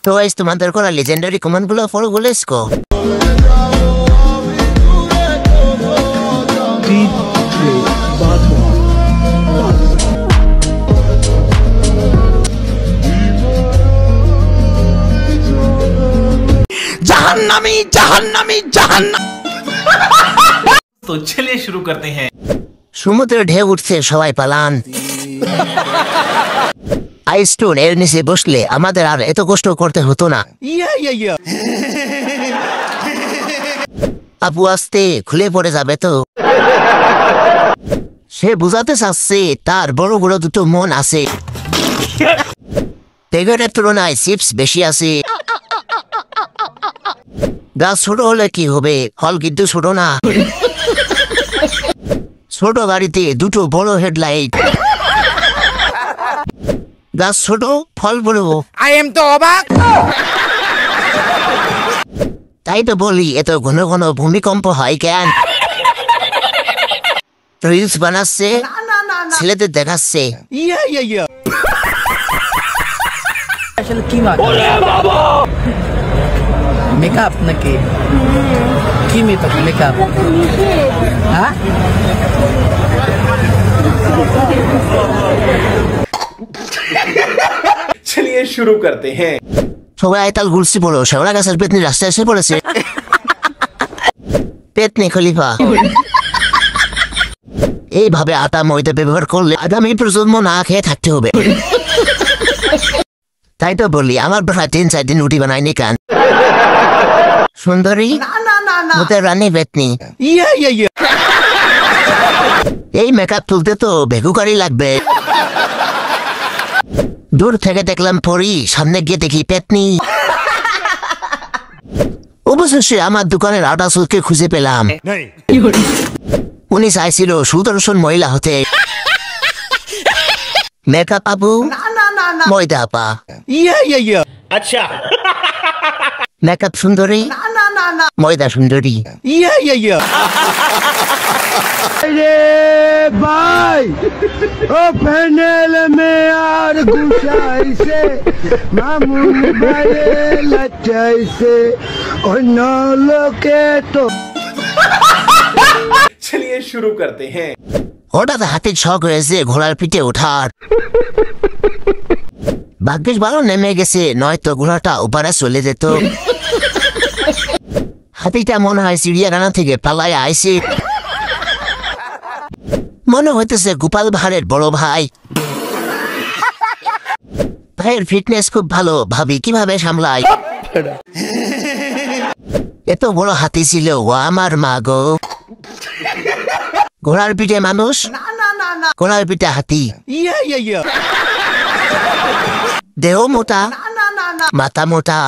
তো গাইস তোমাদের করা লেজেন্ডারি কমেন্টগুলো ফলো করে লেটস গো। जहन्नमी जहन्नमी जहन्नम। तो चलिए शुरू करते हैं। সমুদ্রের ঢেউ উঠছে, সবাই পালান। আইসস্টোন এর নিচে বসলে আমাদের আর এত কষ্ট করতে হতো না। আপু আসতে খুলে পড়ে যাবে তো। সে বুঝাতে চাচ্ছে তার বড় বড় দুটো মন আছে, পেগেটের তুলনায় চিপস বেশি আছে। গাছ ছোট হলে কি হবে, ফল কিন্তু ছোট না। ছোট গাড়িতে দুটো বড় হেডলাইট, গাছ ছোট ফল বড়। তো অবাক। তাই তো বলি এত ঘন ঘন ভূমিকম্প হয় কেন? রিলস বানাচ্ছে, ছেলেদের দেখাচ্ছে। আসলে কি মেকআপ নাকি কি মেকআপ? হ্যাঁ चलिए शुरू करते हैं। সবাই আইতাল ঘুরছি বলো, শেওড়া গাছের পেতনি রাস্তায় এসে পড়েছে। পেতনি খলিফা। এইভাবে আটা ময়দা ব্যবহার করলে আগামী প্রজন্ম না খেয়ে থাকতে হবে। তাই তো বলি আমার প্রায় 3-4 দিন রুটি বানায়নি কেন? সুন্দরী ওদের রানী পেতনি। এই মেকআপ তুলতে তো ভেগুকারি লাগবে। দূর থেকে দেখলাম পরি, সামনে গিয়ে দেখি পেতনি। অবশেষে আমার দোকানের আটা চুলকে খুঁজে পেলাম। উনি চাইছিল সুদর্শন মহিলা হতে। মেকআপ আপু, ময়দা আপা। अच्छा মেকআপ সুন্দরী, ময়দা সুন্দরী। ভাই ও প্যানেল মে আর গুছাইছে মামুন ভাইয়ে লাচাইছে অন্য লোকে তো। चलिए शुरू करते हैं। হঠাৎ হাতির শখ হয়েছে ঘোড়ার পিঠে ওঠার। ভাগ্যিস ভালো নেমে গেছে, নয়তো ঘোড়াটা ওপারে চলে যেত। হাতিটা মনে হয় চিড়িয়াখানা থেকে পালায় আইছে। মনে হইতেছে গোপাল ভাঁড়ের বড় ভাই। ভাইয়ের ফিটনেস খুব ভালো, ভাবি কিভাবে সামলায়। এত বড় হাতি ছিল ও আমার মা গো। ঘোড়ার পিঠে মানুষ, ঘোড়ার পিঠে হাতি। দেহ মোটা, মাথা মোটা।